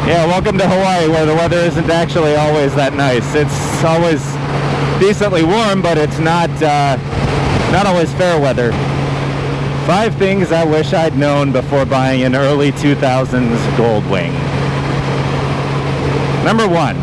Yeah, welcome to Hawaii, where the weather isn't actually always that nice. It's always decently warm, but it's not always fair weather. 5 things I wish I'd known before buying an early 2000s Goldwing. Number 1,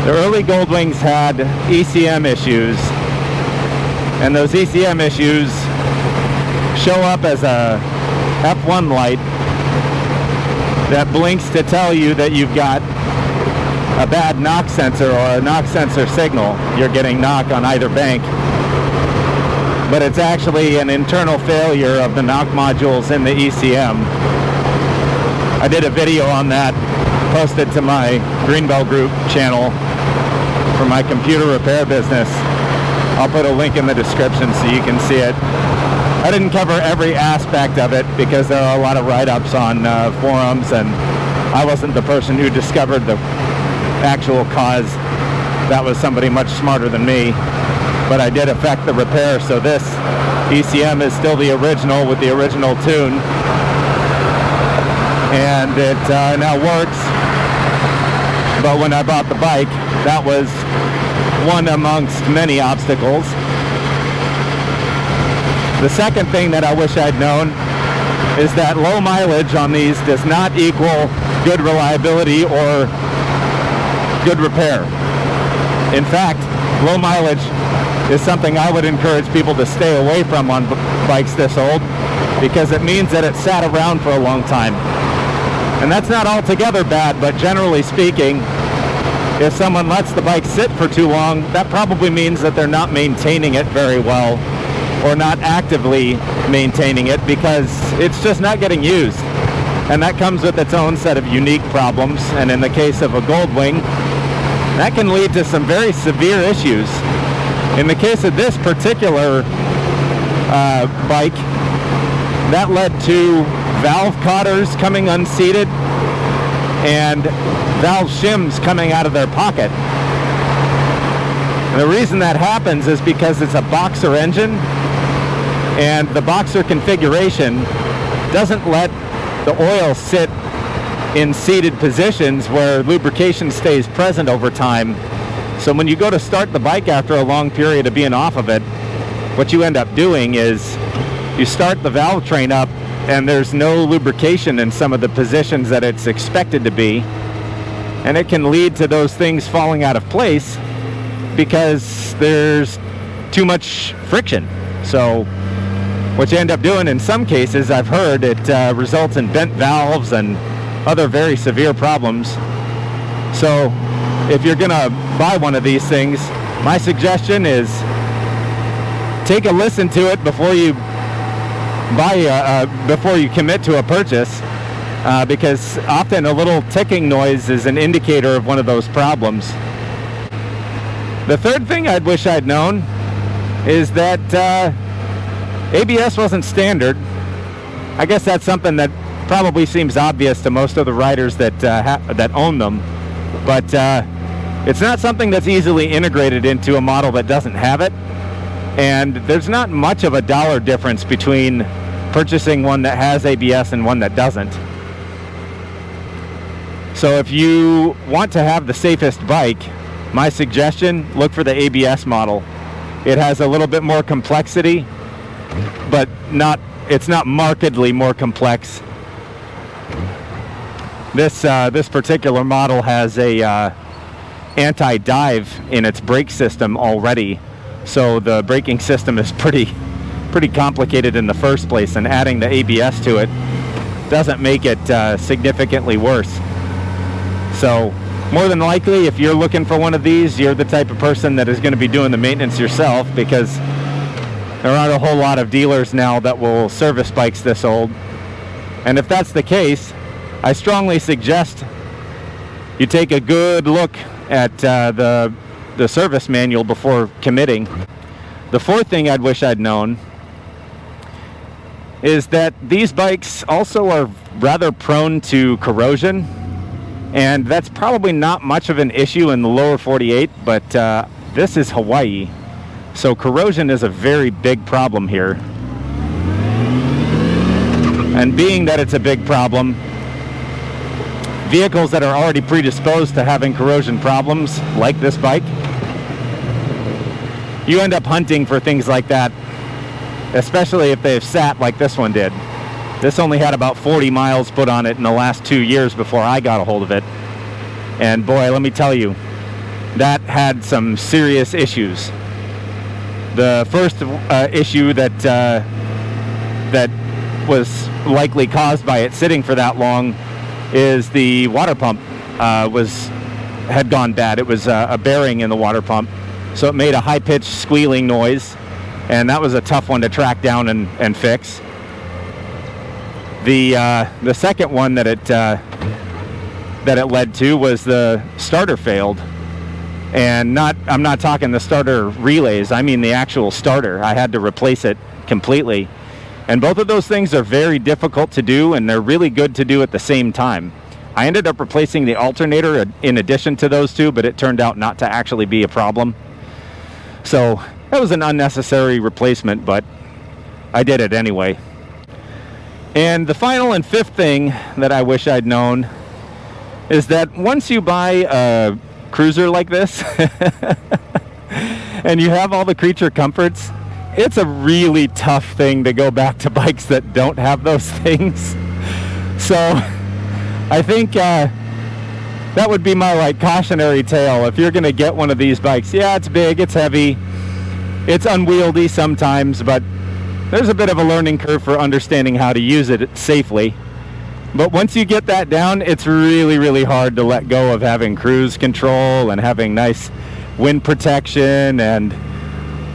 the early Goldwings had ECM issues, and those ECM issues show up as a F1 light that blinks to tell you that you've got a bad knock sensor or a knock sensor signal. You're getting knock on either bank, but it's actually an internal failure of the knock modules in the ECM. I did a video on that, posted to my Greenbelt Group channel for my computer repair business. I'll put a link in the description so you can see it. I didn't cover every aspect of it because there are a lot of write-ups on forums, and I wasn't the person who discovered the actual cause. That was somebody much smarter than me. But I did effect the repair, so this ECM is still the original with the original tune. And it now works. But when I bought the bike, that was one amongst many obstacles. The second thing that I wish I'd known is that low mileage on these does not equal good reliability or good repair. In fact, low mileage is something I would encourage people to stay away from on bikes this old, because it means that it sat around for a long time. And that's not altogether bad, but generally speaking, if someone lets the bike sit for too long, that probably means that they're not maintaining it very well, or not actively maintaining it, because it's just not getting used. And that comes with its own set of unique problems, and in the case of a Goldwing, that can lead to some very severe issues. In the case of this particular bike, that led to valve cotters coming unseated and valve shims coming out of their pocket. And the reason that happens is because it's a boxer engine, and the boxer configuration doesn't let the oil sit in seated positions where lubrication stays present over time. So when you go to start the bike after a long period of being off of it, what you end up doing is you start the valve train up and there's no lubrication in some of the positions that it's expected to be, and it can lead to those things falling out of place because there's too much friction. So what you end up doing in some cases, I've heard, it results in bent valves and other very severe problems. So if you're gonna buy one of these things, my suggestion is take a listen to it before you buy before you commit to a purchase, because often a little ticking noise is an indicator of one of those problems. The third thing I'd wish I'd known is that ABS wasn't standard. I guess that's something that probably seems obvious to most of the riders that own them, but it's not something that's easily integrated into a model that doesn't have it, and there's not much of a dollar difference between purchasing one that has ABS and one that doesn't. So if you want to have the safest bike, my suggestion, look for the ABS model. It has a little bit more complexity, but it's not markedly more complex. This particular model has a anti-dive in its brake system already, so the braking system is pretty complicated in the first place, and adding the ABS to it doesn't make it significantly worse. So more than likely, if you're looking for one of these, you're the type of person that is going to be doing the maintenance yourself, because there aren't a whole lot of dealers now that will service bikes this old. And if that's the case, I strongly suggest you take a good look at the service manual before committing. The fourth thing I'd wish I'd known is that these bikes also are rather prone to corrosion, and that's probably not much of an issue in the lower 48, but this is Hawaii, so corrosion is a very big problem here. And being that it's a big problem, vehicles that are already predisposed to having corrosion problems, like this bike, you end up hunting for things like that, especially if they've sat like this one did. This only had about 40 miles put on it in the last 2 years before I got a hold of it. And boy, let me tell you, that had some serious issues. The first issue that was likely caused by it sitting for that long is the water pump had gone bad. It was a bearing in the water pump, so it made a high-pitched squealing noise, and that was a tough one to track down and fix. The second one that it led to was the starter failed, and I'm not talking the starter relays, I mean the actual starter. I had to replace it completely. And both of those things are very difficult to do, and they're really good to do at the same time. I ended up replacing the alternator in addition to those two, but it turned out not to actually be a problem. So that was an unnecessary replacement, but I did it anyway. And the final and fifth thing that I wish I'd known is that once you buy a cruiser like this and you have all the creature comforts, it's a really tough thing to go back to bikes that don't have those things. So I think that would be my cautionary tale. If you're gonna get one of these bikes, yeah, it's big, it's heavy, it's unwieldy sometimes, but there's a bit of a learning curve for understanding how to use it safely. But once you get that down, it's really, really hard to let go of having cruise control and having nice wind protection and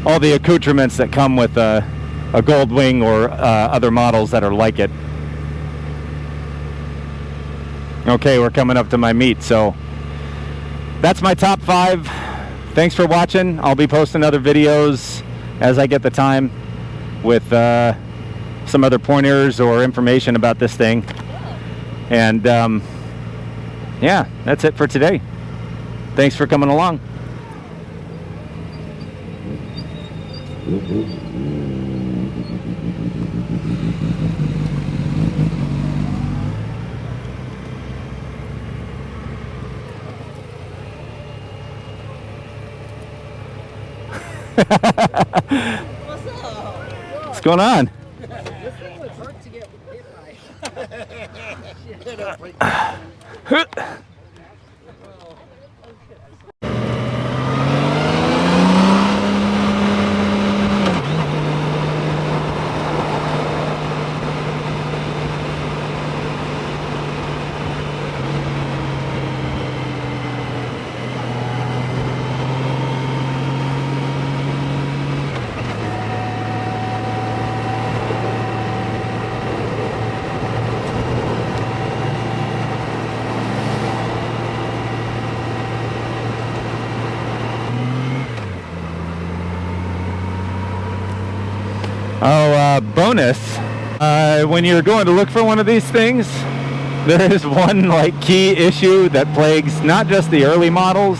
all the accoutrements that come with a Goldwing or other models that are like it. Okay, we're coming up to my meet, so that's my top 5. Thanks for watching. I'll be posting other videos as I get the time with some other pointers or information about this thing. And yeah, that's it for today. Thanks for coming along. What's going on? This thing would hurt to get hit by. Bonus, when you're going to look for one of these things, there is one key issue that plagues not just the early models,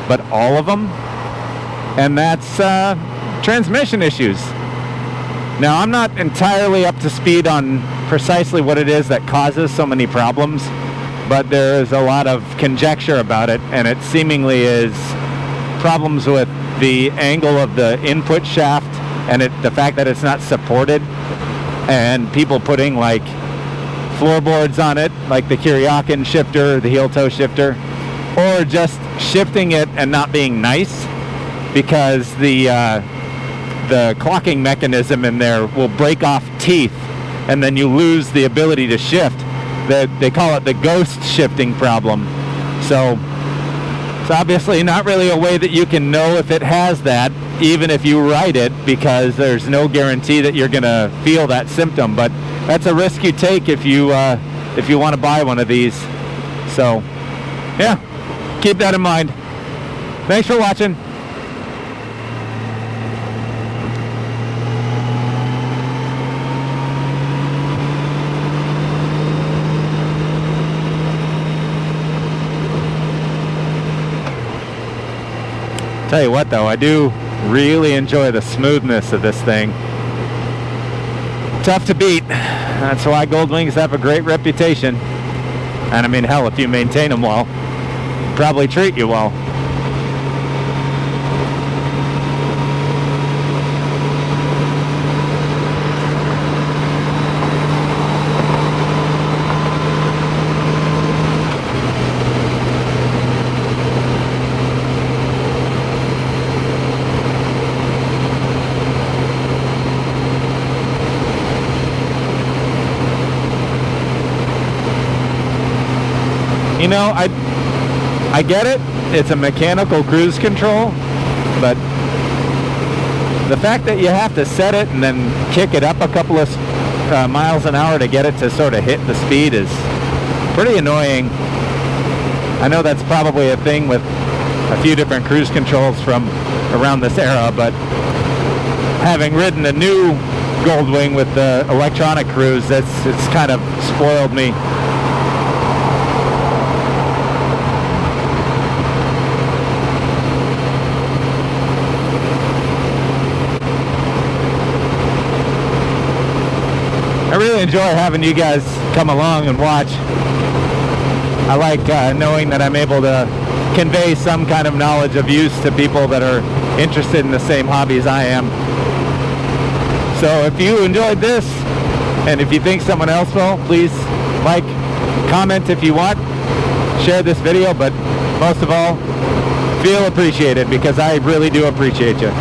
but all of them, and that's transmission issues. Now, I'm not entirely up to speed on precisely what it is that causes so many problems, but there is a lot of conjecture about it, and it seemingly is problems with the angle of the input shaft and the fact that it's not supported, and people putting floorboards on it, like the Kuryakin shifter, the heel toe shifter, or just shifting it and not being nice, because the clocking mechanism in there will break off teeth, and then you lose the ability to shift. They call it the ghost shifting problem. So it's obviously not really a way that you can know if it has that, even if you ride it, because there's no guarantee that you're gonna feel that symptom. But that's a risk you take if you want to buy one of these. So yeah, keep that in mind. Thanks for watching. Tell you what though, I do really enjoy the smoothness of this thing. Tough to beat. That's why Goldwings have a great reputation. And I mean, hell, if you maintain them well, probably treat you well. You know, I get it. It's a mechanical cruise control, but the fact that you have to set it and then kick it up a couple of miles an hour to get it to sort of hit the speed is pretty annoying. I know that's probably a thing with a few different cruise controls from around this era, but having ridden a new Goldwing with the electronic cruise, it's kind of spoiled me. I really enjoy having you guys come along and watch. I like knowing that I'm able to convey some kind of knowledge of use to people that are interested in the same hobbies I am. So if you enjoyed this, and if you think someone else will, please like, comment if you want, share this video, but most of all, feel appreciated, because I really do appreciate you.